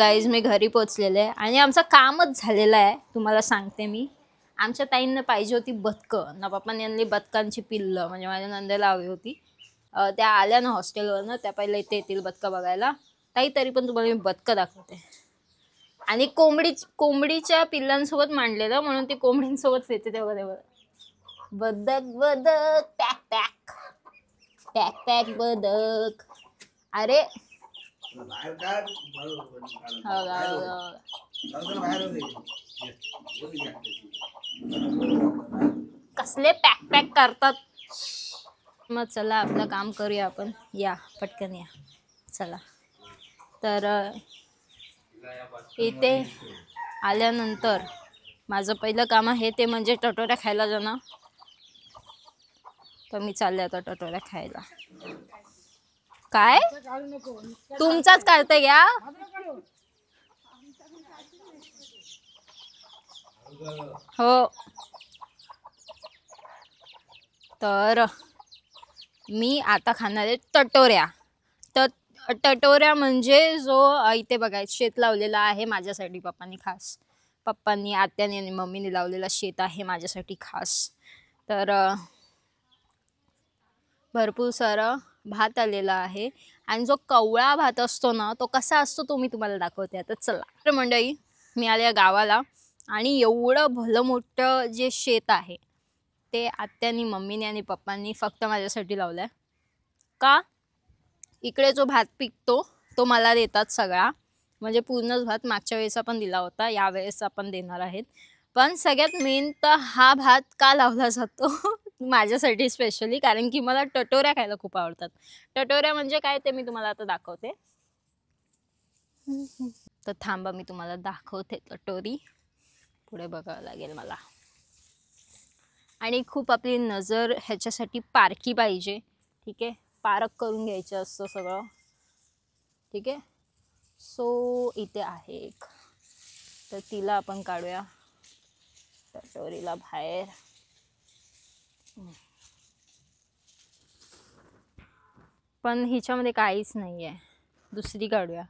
Guys मी घरी पोचलेले आहे आणि आमचं कामच झालेलं आहे. तुम्हाला सांगते मी, आमच्या ताईंना पाहिजे होती बदकं ना. पप्पांनी आणली बदकांची पिल्लं, म्हणजे माझ्या नंदेला हवी होती. त्या आल्या ना हॉस्टेलवरनं, त्या पहिले इथे येतील बदकं बघायला. ताई तरी पण तुम्हाला मी बदकं दाखवते. आणि कोंबडीच्या पिल्लांसोबत मांडलेलं, म्हणून ती कोंबडींसोबत फिरते तेव्हा तेव्हा. बदक बदक पॅक पॅक पॅक पॅक बदक. अरे कसले पॅक पॅक करतात. मग चला आपलं काम करूया आपण. या पटकन या चला. तर इथे आल्यानंतर माझं पहिलं काम आहे ते म्हणजे टटोऱ्या खायला जाणं. तर मी चालले आता टटोऱ्या खायला. काय तुमचाच काढते घ्या. हो तर मी आता खाणार आहे टटोऱ्या. तर टटोऱ्या म्हणजे जो इथे बघा शेत लावलेला आहे माझ्यासाठी पप्पांनी खास. पप्पांनी आत्याने आणि मम्मीने लावलेला शेत आहे माझ्यासाठी खास. तर भरपूर सारं भात आलेला आहे. आणि जो कवळा भात असतो ना तो कसा असतो तो मी तुम्हाला दाखवते आता. चला तर मंडळी मी आले गावाला आणि एवढं भलं मोठं जे शेत आहे ते आत्यानी मम्मीने आणि पप्पांनी फक्त माझ्यासाठी लावलंय. का इकडे जो भात पिकतो तो मला देतात सगळा, म्हणजे पूर्णच भात. मागच्या वेळेस पण दिला होता, यावेळेस आपण देणार आहेत. पण सगळ्यात मेन तर हा भात का लावला जातो माझ्यासाठी स्पेशली, कारण की मला टटोऱ्या खायला खूप आवडतात. टटोऱ्या म्हणजे काय ते मी तुम्हाला आता दाखवते. तर थांबा मी तुम्हाला दाखवते टटोरी. पुढे बघावं लागेल मला. आणि खूप आपली नजर ह्याच्यासाठी पारखी पाहिजे. ठीक आहे, पारख करून घ्यायचं असतं सगळं. ठीक आहे, सो इथे आहे एक, तर तिला आपण काढूया टटोरीला बाहेर. पण हिच्यामध्ये काहीच नाही आहे, दुसरी काढूया.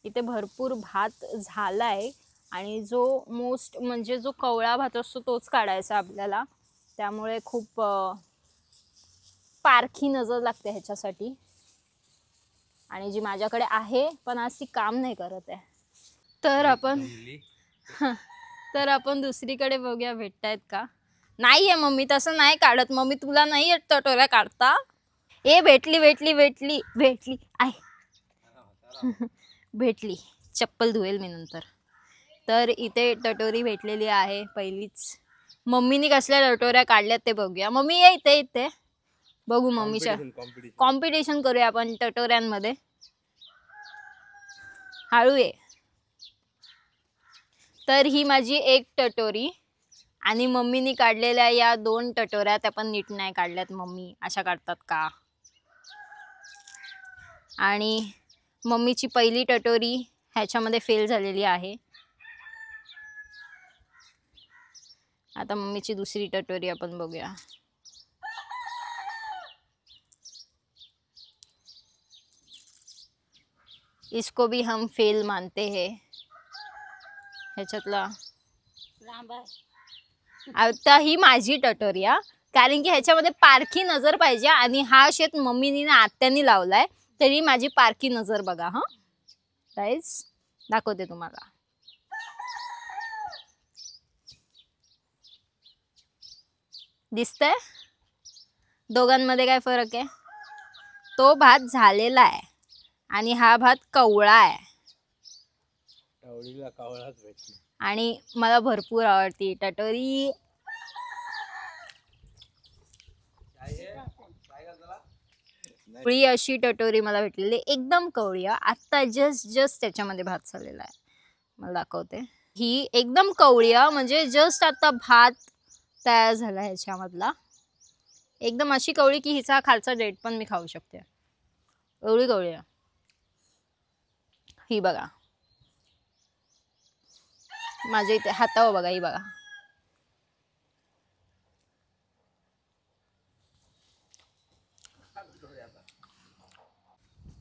इथे भरपूर भात झालाय आणि जो मोस्ट म्हणजे जो कवळा भात असतो तोच काढायचा आपल्याला. त्यामुळे खूप पारखी नजर लागते ह्याच्यासाठी. आणि जी माझ्याकडे आहे पण आज ती काम नाही करत आहे. तर आपण दुसरीकडे बघूया भेटतायत का. नाहीये मम्मी, तसं नाही काढत मम्मी. तुला नाही येत टटोऱ्या काढता. ए भेटली भेटली भेटली भेटली आहे भेटली. चप्पल धुवेल मी नंतर. तर इथे टटोरी भेटलेली आहे पहिलीच. मम्मीने कसल्या टटोऱ्या काढल्यात ते बघूया. मम्मी ये इथे इथे बघू. मम्मीच्या कॉम्पिटिशन करूया आपण टटोऱ्यांमध्ये. हळू ये. तर ही माझी एक टटोरी आणि मम्मीने काढलेल्या या 2 टटोऱ्या त्या पण नीट नाही काढल्यात. मम्मी अशा काढतात का. आणि मम्मीची पहिली टटोरी ह्याच्यामध्ये फेल झालेली आहे. आता मम्मीची दुसरी टटोरी आपण बघूया. इसको भी हम फेल मानते हैं. ह्याच्यातला आता ही माझी टटोरी, कारण की ह्याच्यामध्ये पारखी नजर पाहिजे. आणि हा शेत मम्मीनी ना आत्यानी लावलाय, तरी माझी पारखी नजर बघा. हा गाईज दाखवते तुम्हाला. दिसतंय दोघांमध्ये काय फरक आहे. तो भात झालेला आहे आणि हा भात कवळा आहे. आणि मला भरपूर आवडती टटोरी. कवळी अशी टटोरी मला भेटलेली एकदम कवळी. आता जस्ट त्याच्यामध्ये भात झालेला आहे. मला दाखवते. ही एकदम कवळी म्हणजे जस्ट आता भात तयार झाला ह्याच्यामधला. एकदम अशी कवळी की हिचा खालचा डेट पण मी खाऊ शकते. एवढी कवळी ही बघा. माझ्या इथे हातावर बघा, ही बघा.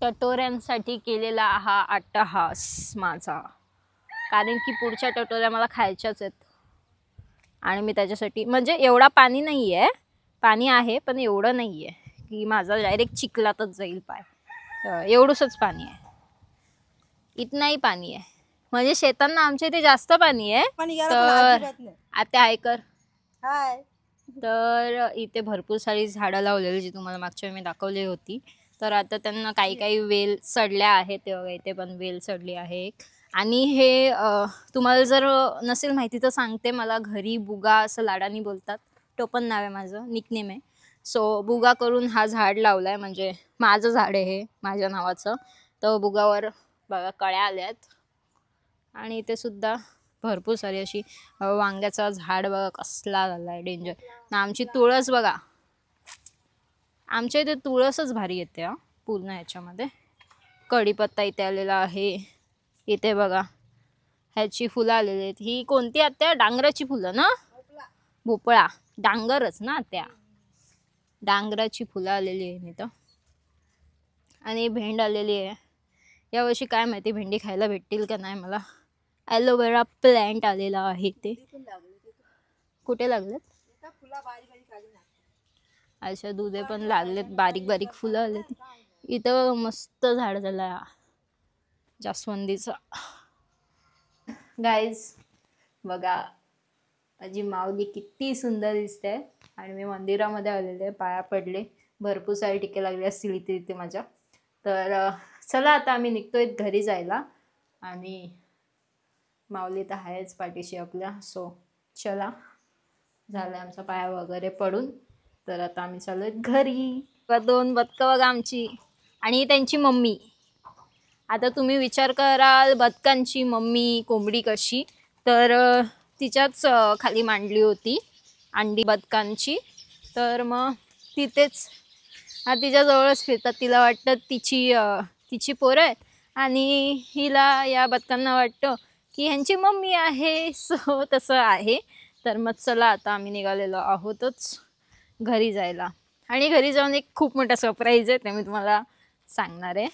टटोऱ्यांसाठी केलेला हा अट्टहास माझा, कारण की पुढच्या टटोऱ्या मला खायच्याच आहेत. आणि मी त्याच्यासाठी म्हणजे एवढा पाणी नाही आहे, पाणी आहे पण एवढं नाही आहे की माझा डायरेक्ट चिखलातच जाईल पाय. एवढंच पाणी आहे, इतनाही पाणी आहे. म्हणजे शेतांना आमच्या इथे जास्त पाणी आहे. तर आता ऐकर, तर इथे भरपूर सारी झाडं लावलेली जी तुम्हाला मागच्या मी दाखवली होती. तर आता त्यांना काही काही वेल सडल्या आहेत, तेव्हा इथे पण वेल सडली आहे. आणि हे तुम्हाला जर नसेल माहिती तर सांगते, मला घरी बुगा असं लाडानी बोलतात, टोपण नाव आहे माझं, निकनेम आहे. सो बुगा करून हा झाड लावलाय, म्हणजे माझं झाड आहे हे, माझ्या नावाचं. तर बुगावर बघा कळ्या आल्यात. आणि इथे सुद्धा भरपूर सारी अशी वांग्याचा झाड बघा कसला झालाय डेंजर. ना आमची तुळस बघा, आमच्या इथे तुळसच भारी येते हा पूर्ण ह्याच्यामध्ये. कढीपत्ता इथे आलेला आहे. इथे बघा ह्याची फुलं आलेली आहेत. ही कोणती आत्या? डांगराची फुलं ना? भोपळा, डांगरच ना त्या, डांगराची फुलं आलेली आहे इथं. आणि भेंड आलेली आहे. यावर्षी काय माहिती भेंडी खायला भेटतील का नाही मला. ॲलोवेरा प्लॅन्ट आलेला आहे. ते कुठे लागलेत? अच्छा, दुधे पण लागलेत, बारीक बारीक फुलं आलेत. इथं मस्त झाड झालं जास्वंदीचं. गाईज बघा माझी माऊली किती सुंदर दिसते. आणि मी मंदिरामध्ये आलेले, पाया पडले, भरपूर सारे टिके लागले असतील इथे इथे माझ्या. तर चला आता आम्ही निघतोय घरी जायला. आणि माऊली तर आहेच पाठीशी आपल्या. सो चला, झालं आमचा पाया वगैरे पडून. तर आता आम्ही चाललोय घरी. 2 बदकं बघा आमची आणि त्यांची मम्मी. आता तुम्ही विचार कराल बदकांची मम्मी कोंबडी कशी, तर तिच्याच खाली मांडली होती अंडी बदकांची. तर मग तिथेच तिच्याजवळच फिरतात. तिला वाटतं तिची पोरं आहेत आणि हिला या बदकांना वाटतं की ह्यांची मम्मी आहे. सो तसं आहे. तर मग चला आता आम्ही निघालेलो आहोतच घरी जायला. आणि घरी जाऊन एक खूप मोठा सरप्राईज आहे, ते मी तुम्हाला सांगणार आहे.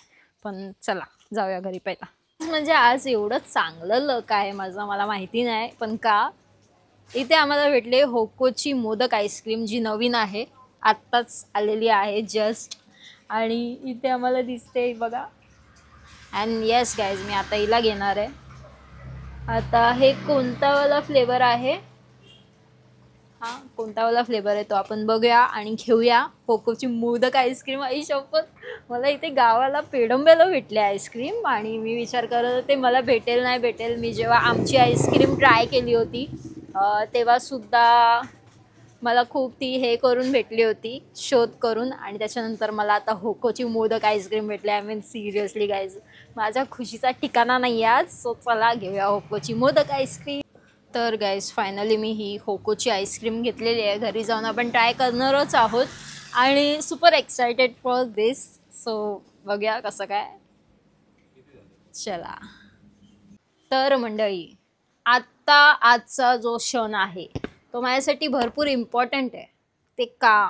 पण चला जाऊया घरी पहिला. म्हणजे आज एवढं चांगलं लक आहे माझं, मला माहिती नाही पण का. इथे आम्हाला भेटले होकोची मोदक आईस्क्रीम, जी नवीन आहे, आत्ताच आलेली आहे जस्ट. आणि इथे आम्हाला दिसते बघा. अँड येस गाईज, मी आता हिला घेणार आहे. आता हे कोणता वाला फ्लेवर आहे, हा कोणता वाला फ्लेवर आहे तो आपण बघूया आणि घेऊया. होकोची मोदक आईस्क्रीम. आई शपथ, मला इथे गावाला पेडंब्याला भेटले आईस्क्रीम आणि मी विचार करत होते मला भेटेल नाही भेटेल. मी जेव्हा आमची आईस्क्रीम ट्राय केली होती तेव्हा सुद्धा मला खूप ती हे करून भेटली होती, शोध करून. आणि त्याच्यानंतर मला आता होकोची मोदक आईस्क्रीम भेटले. आय मीन सिरियसली गाईज, माझ्या खुशीचा ठिकाणा नाही आज. सो चला घेऊया होकोची मोदक आईस्क्रीम. तर गाईज फायनली मी ही होकोची आईस्क्रीम घेतलेली आहे. घरी जाऊन आपण ट्राय करणारच आहोत आणि super excited for this. So बघूया कसं काय. चला. तर मंडळी, आत्ता आजचा जो क्षण आहे तो माझ्यासाठी भरपूर इम्पॉर्टंट आहे. ते का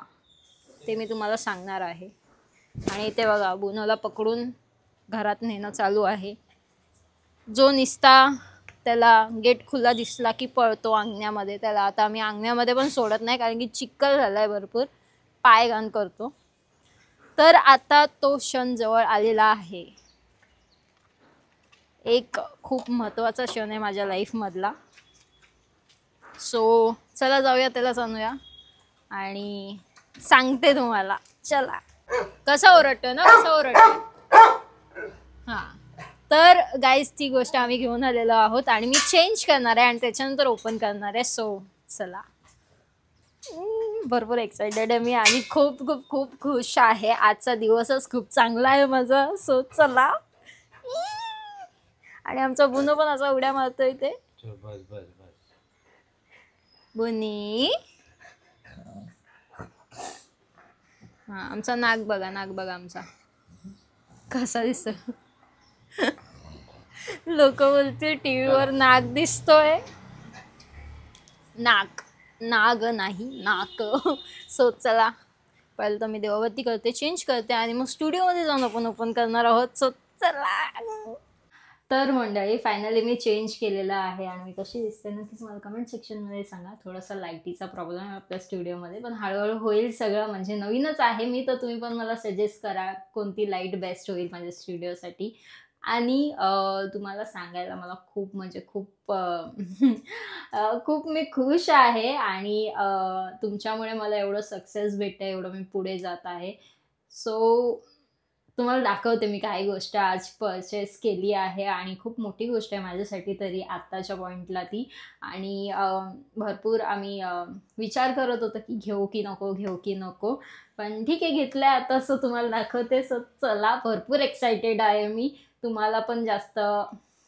ते मी तुम्हाला सांगणार आहे. आणि ते बघा बुनोला पकडून घरात नेणं चालू आहे. जो निस्ता त्याला गेट खुला दिसला की पळतो अंगण्यामध्ये. त्याला आता आम्ही अंगण्यामध्ये पण सोडत नाही, कारण की चिखल झाला आहे भरपूर, पाय घाण करतो. तर आता तो क्षण जवळ आलेला आहे. एक खूप महत्त्वाचा क्षण आहे माझ्या लाईफमधला. सो चला जाऊया, त्याला जाणूया आणि सांगते तुम्हाला. चला. कसा ओरडतो ना, कसा ओरडतो. हां, तर गाईज ती गोष्ट आम्ही घेऊन आलेलो आहोत आणि मी चेंज करणार आहे आणि त्याच्यानंतर ओपन करणार आहे. सो चला. भरपूर एक्सायटेड आहे मी आणि खूप खूप खूप खुश आहे. आजचा दिवसच खूप चांगला आहे माझा. सो चला. आणि आमचा बुनो पण असा उड्या मारतो इथे. बुनी. हा, आमचा नाग बघा, नाग बघा आमचा कसा दिसतो. लोक बोलतील टीव्हीवर नाग दिसतोय. नाग, नाग नाही नाक. सो चला पहिलं तर मी देवाबत्ती करते, चेंज करते आणि मग स्टुडिओमध्ये जाऊन आपण ओपन करणार आहोत. सो चला. तर मंडळी फायनली मी चेंज केलेलं आहे आणि मी कशी दिसते नक्कीच मला कमेंट सेक्शनमध्ये सांगा. थोडासा लाईटीचा प्रॉब्लेम आहे आपल्या स्टुडिओमध्ये, पण हळूहळू होईल सगळं. म्हणजे नवीनच आहे मी, तर तुम्ही पण मला सजेस्ट करा कोणती लाईट बेस्ट होईल माझ्या स्टुडिओसाठी. आणि तुम्हाला सांगायला मला खूप म्हणजे खूप खूप मी खुश आहे आणि तुमच्यामुळे मला एवढं सक्सेस भेटतं, एवढं मी पुढे जात आहे. सो तुम्हाला दाखवते मी काही गोष्ट आज परचेस केली आहे आणि खूप मोठी गोष्ट आहे माझ्यासाठी तरी आत्ताच्या पॉईंटला ती. आणि भरपूर आम्ही विचार करत होतो की घेऊ की नको, घेऊ की नको. पण ठीक आहे, घेतलंय आता. सो तुम्हाला दाखवते. सो चला, भरपूर एक्सायटेड आहे मी. तुम्हाला पण जास्त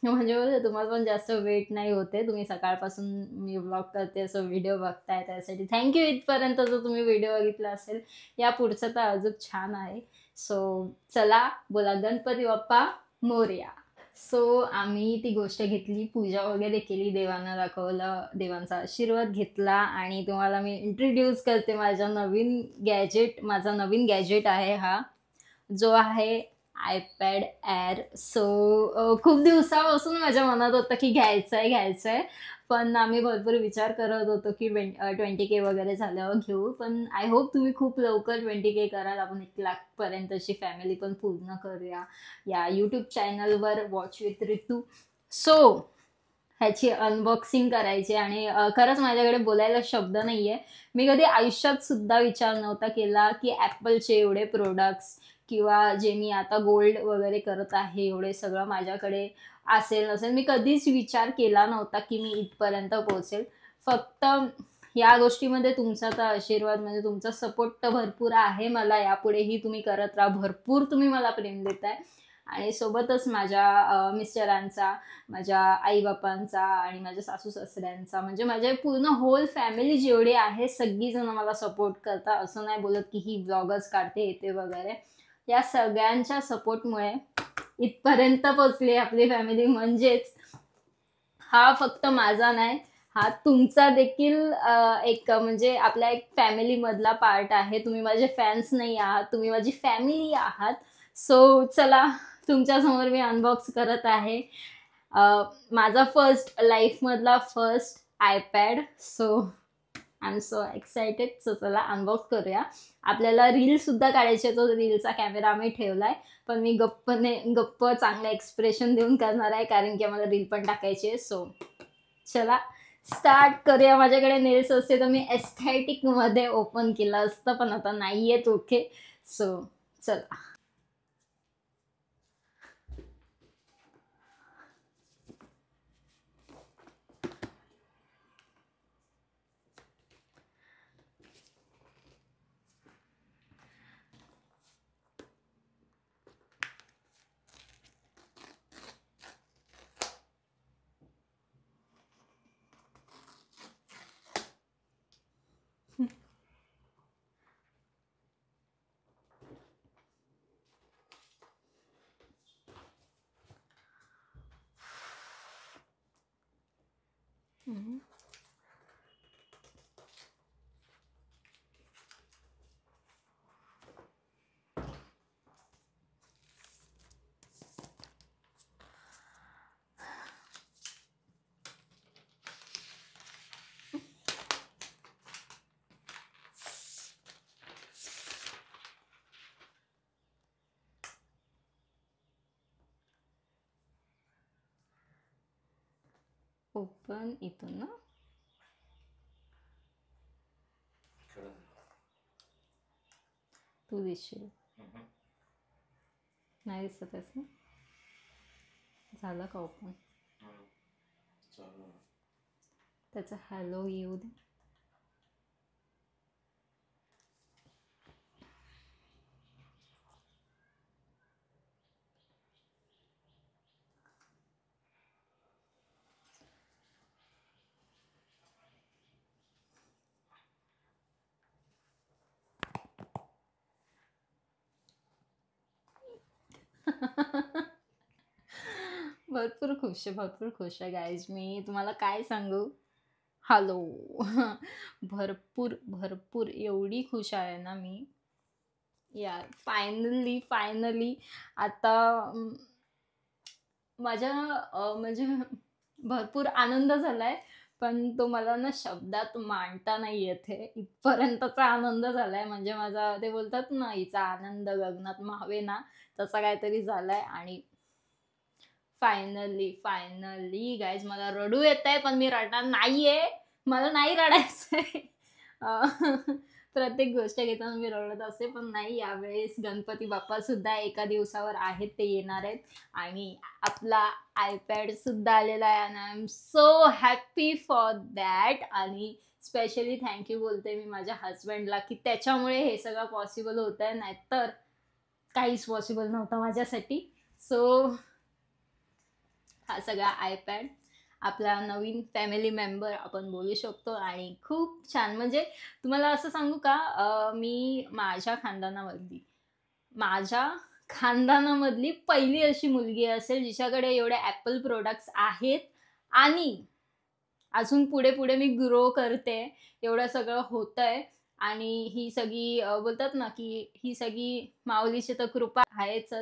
म्हणजे बघा, तुम्हाला पण जास्त वेट नाही होते. तुम्ही सकाळपासून मी व्लॉग करते असं व्हिडिओ बघताय त्यासाठी थँक्यू. इथपर्यंत जर तुम्ही व्हिडिओ बघितला असेल, या पुढचं तर अजून छान आहे. सो चला, बोला गणपती बाप्पा मोरया. सो आम्ही ती गोष्ट घेतली, पूजा वगैरे केली, देवांना दाखवलं, देवांचा आशीर्वाद घेतला आणि तुम्हाला मी इंट्रोड्यूस करते माझा नवीन गॅजेट आहे हा, जो आहे आयपॅड एअर. सो खूप दिवसापासून माझ्या मनात होतं की घ्यायचं आहे. पण आम्ही भरपूर विचार करत होतो की 20K वगैरे झाल्यावर घेऊ. पण आय होप तुम्ही खूप लवकर 20K कराल. आपण 1,00,000पर्यंतची फॅमिली पण पूर्ण करूया या यूट्यूब चॅनलवर, वॉच विथ रितू. सो ह्याची अनबॉक्सिंग करायची आणि खरंच माझ्याकडे बोलायला शब्द नाही आहे. मी कधी आयुष्यात सुद्धा विचार नव्हता केला की ॲपलचे एवढे प्रोडक्ट्स किंवा जे मी आता गोल्ड वगैरे करत आहे, एवढे सगळं माझ्याकडे असेल नसेल. मी कधीच विचार केला नव्हता की मी इथपर्यंत पोहोचेल. फक्त या गोष्टीमध्ये तुमचा तर आशीर्वाद, म्हणजे तुमचा सपोर्ट तर भरपूर आहे मला. यापुढेही तुम्ही करत राहा. भरपूर तुम्ही मला प्रेम देताय आणि सोबतच माझ्या मिस्टरांचा, माझ्या आईबापांचा आणि माझ्या सासू सासऱ्यांचा, म्हणजे माझे पूर्ण होल फॅमिली जेवढी आहे सगळीजण मला सपोर्ट करतात. असं नाही बोलत की ही ब्लॉगर्स काढते येते वगैरे. या सगळ्यांच्या सपोर्टमुळे इथपर्यंत पोचली आपली फॅमिली. म्हणजेच हा फक्त माझा नाही, हा तुमचा देखील एक म्हणजे आपल्या एक फॅमिली मधला पार्ट आहे. तुम्ही माझे फॅन्स नाही आहात, तुम्ही माझी फॅमिली आहात. सो चला, तुमच्यासमोर मी अनबॉक्स करत आहे माझा लाईफमधला first iPad. So I am so excited. So चला अनबॉक्स करूया. आपल्याला रीलसुद्धा काढायची आहे, तो रीलचा कॅमेरा आम्ही ठेवलाय. पण मी गप्प चांगलं एक्सप्रेशन देऊन करणार आहे, कारण की आम्हाला रील पण टाकायची आहे. सो चला स्टार्ट करूया. माझ्याकडे नेल्स असते तर मी एस्थेटिकमध्ये ओपन केलं असतं, पण आता नाही आहेत. ओके, सो चला. ओपन इथून ना, तू दिसशील. नाही दिसत आहेस ना? झालं का ओपन? त्याचा हॅलो येऊ दे. भरपूर खुश आहे गाईज. मी तुम्हाला काय सांगू. हॅलो. भरपूर एवढी खुश आहे ना मी. यार फायनली आता माझ्या म्हणजे भरपूर आनंद झालाय, पण तो मला ना शब्दात मांडता नाही येते, इथपर्यंतचा आनंद झालाय. म्हणजे माझा ते बोलतात ना, हिचा आनंद गगनात मावे ना, तसा काहीतरी झालाय. आणि फायनली गाईज, मला रडू येत आहे, पण मी रडणार नाहीये. मला नाही रडायचंय. प्रत्येक गोष्ट घेताना मी रडत असते, पण नाही, यावेळेस गणपती बाप्पा सुद्धा एका दिवसावर आहेत, ते येणार आहेत. आणि आपला आयपॅड सुद्धा आलेला आहे, आणि I am so happy for that. आणि स्पेशली थँक्यू बोलते मी माझ्या हजबंडला, की त्याच्यामुळे हे सगळं पॉसिबल होत आहे, नाहीतर काहीच पॉसिबल नव्हतं माझ्यासाठी. सो हा सगळा आयपॅड आपला नवीन फॅमिली मेंबर आपण बोलू शकतो. आणि खूप छान, म्हणजे तुम्हाला असं सांगू का, मी माझ्या खानदानामधली पहिली अशी मुलगी असेल जिच्याकडे एवढे ॲपल प्रोडक्ट्स आहेत. आणि अजून पुढे पुढे मी ग्रो करते, एवढं सगळं होतंय. आणि ही सगळी बोलतात ना, की ही सगळी माऊलीची तर कृपा आहेच,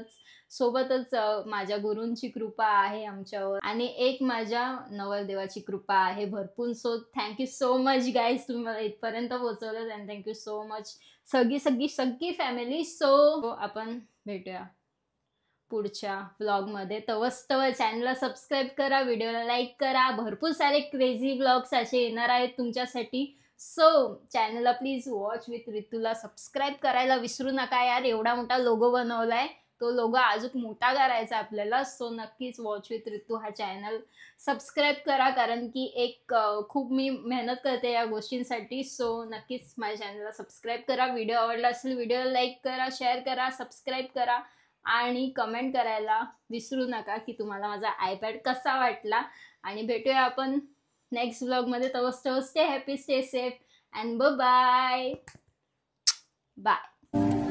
सोबतच माझ्या गुरूंची कृपा आहे आमच्यावर, आणि एक माझ्या नवरदेवाची कृपा आहे भरपूर. So thank you so much guys, तुम्ही मला इथपर्यंत पोहोचवलं, अँड थँक्यू सो मच सगळी फॅमिली. सो आपण भेटूया पुढच्या व्लॉगमध्ये. तवच चॅनलला सबस्क्राईब करा, व्हिडिओला लाईक करा, भरपूर सारे क्रेझी व्लॉग्स असे येणार आहेत तुमच्यासाठी. सो चॅनलला प्लीज वॉच विथ रितूला सबस्क्राईब करायला विसरू नका यार. एवढा मोठा लोगो बनवलाय, तो लोगो अजून मोठा करायचा आपल्याला. सो नक्कीच वॉच विथ रितू हा चॅनल सबस्क्राईब करा, कारण की एक खूप मी मेहनत करते या गोष्टींसाठी. सो नक्कीच माझ्या चॅनलला सबस्क्राईब करा. व्हिडिओ आवडला असेल व्हिडिओला लाईक करा, शेअर करा, सबस्क्राईब करा, आणि कमेंट करायला विसरू नका की तुम्हाला माझा आयपॅड कसा वाटला. आणि भेटूया आपण नेक्स्ट व्लॉगमध्ये. तवच stay happy, stay safe, and bye bye.